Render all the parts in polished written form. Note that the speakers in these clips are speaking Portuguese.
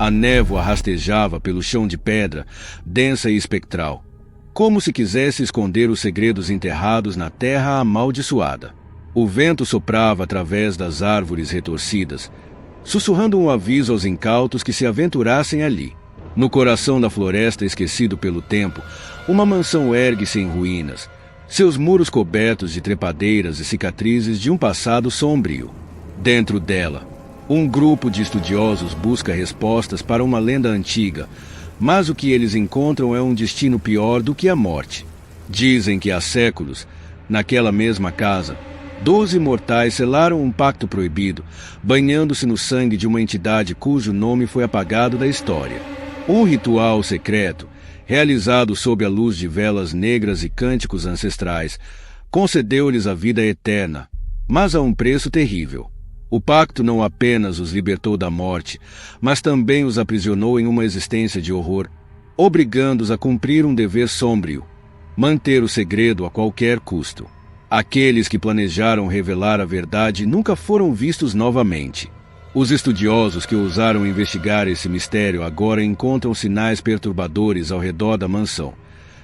A névoa rastejava pelo chão de pedra, densa e espectral, como se quisesse esconder os segredos enterrados na terra amaldiçoada. O vento soprava através das árvores retorcidas, sussurrando um aviso aos incautos que se aventurassem ali. No coração da floresta esquecido pelo tempo, uma mansão ergue-se em ruínas, seus muros cobertos de trepadeiras e cicatrizes de um passado sombrio. Dentro dela, um grupo de estudiosos busca respostas para uma lenda antiga, mas o que eles encontram é um destino pior do que a morte. Dizem que há séculos, naquela mesma casa, 12 mortais selaram um pacto proibido, banhando-se no sangue de uma entidade cujo nome foi apagado da história. Um ritual secreto, realizado sob a luz de velas negras e cânticos ancestrais, concedeu-lhes a vida eterna, mas a um preço terrível. O pacto não apenas os libertou da morte, mas também os aprisionou em uma existência de horror, obrigando-os a cumprir um dever sombrio: manter o segredo a qualquer custo. Aqueles que planejaram revelar a verdade nunca foram vistos novamente. Os estudiosos que ousaram investigar esse mistério agora encontram sinais perturbadores ao redor da mansão,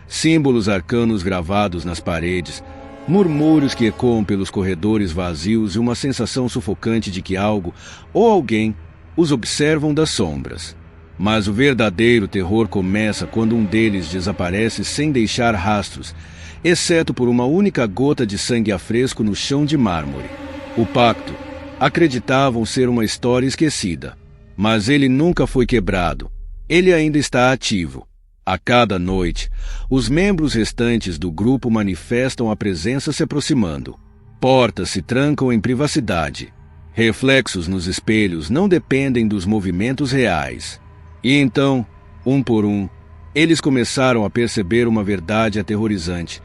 símbolos arcanos gravados nas paredes, murmúrios que ecoam pelos corredores vazios e uma sensação sufocante de que algo ou alguém os observam das sombras. Mas o verdadeiro terror começa quando um deles desaparece sem deixar rastros, exceto por uma única gota de sangue a fresco no chão de mármore. O pacto acreditavam ser uma história esquecida, mas ele nunca foi quebrado. Ele ainda está ativo. A cada noite, os membros restantes do grupo manifestam a presença se aproximando. Portas se trancam em privacidade. Reflexos nos espelhos não dependem dos movimentos reais. E então, um por um, eles começaram a perceber uma verdade aterrorizante.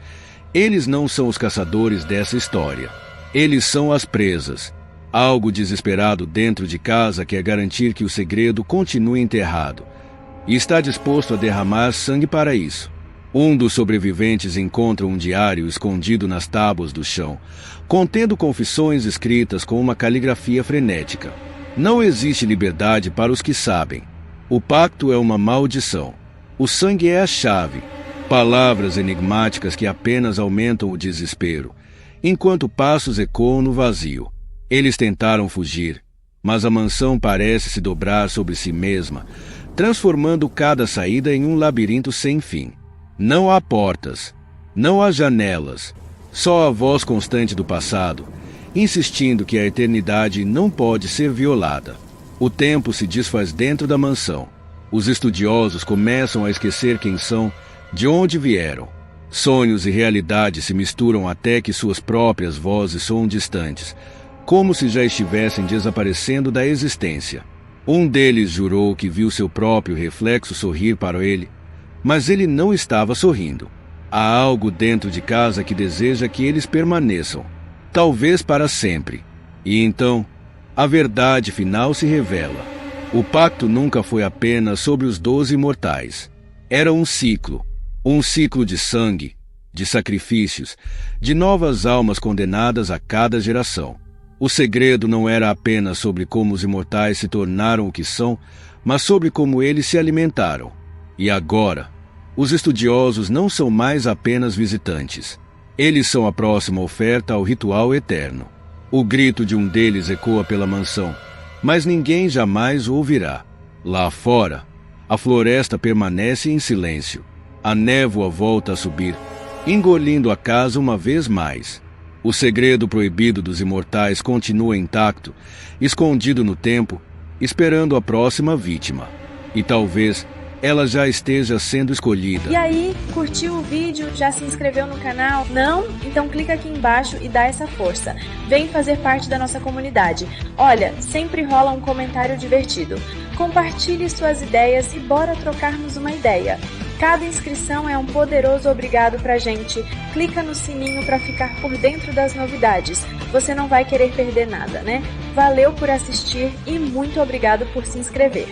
Eles não são os caçadores dessa história. Eles são as presas. Algo desesperado dentro de casa quer garantir que o segredo continue enterrado, e está disposto a derramar sangue para isso. Um dos sobreviventes encontra um diário escondido nas tábuas do chão, contendo confissões escritas com uma caligrafia frenética. Não existe liberdade para os que sabem. O pacto é uma maldição. O sangue é a chave. Palavras enigmáticas que apenas aumentam o desespero, enquanto passos ecoam no vazio. Eles tentaram fugir, mas a mansão parece se dobrar sobre si mesma, transformando cada saída em um labirinto sem fim. Não há portas, não há janelas, só a voz constante do passado, insistindo que a eternidade não pode ser violada. O tempo se desfaz dentro da mansão. Os estudiosos começam a esquecer quem são, de onde vieram. Sonhos e realidade se misturam até que suas próprias vozes soam distantes, como se já estivessem desaparecendo da existência. Um deles jurou que viu seu próprio reflexo sorrir para ele, mas ele não estava sorrindo. Há algo dentro de casa que deseja que eles permaneçam, talvez para sempre. E então, a verdade final se revela. O pacto nunca foi apenas sobre os 12 mortais. Era um ciclo de sangue, de sacrifícios, de novas almas condenadas a cada geração. O segredo não era apenas sobre como os imortais se tornaram o que são, mas sobre como eles se alimentaram. E agora, os estudiosos não são mais apenas visitantes. Eles são a próxima oferta ao ritual eterno. O grito de um deles ecoa pela mansão, mas ninguém jamais o ouvirá. Lá fora, a floresta permanece em silêncio. A névoa volta a subir, engolindo a casa uma vez mais. O segredo proibido dos imortais continua intacto, escondido no tempo, esperando a próxima vítima. E talvez ela já esteja sendo escolhida. E aí, curtiu o vídeo? Já se inscreveu no canal? Não? Então clica aqui embaixo e dá essa força. Vem fazer parte da nossa comunidade. Olha, sempre rola um comentário divertido. Compartilhe suas ideias e bora trocarmos uma ideia. Cada inscrição é um poderoso obrigado pra gente. Clica no sininho para ficar por dentro das novidades. Você não vai querer perder nada, né? Valeu por assistir e muito obrigado por se inscrever.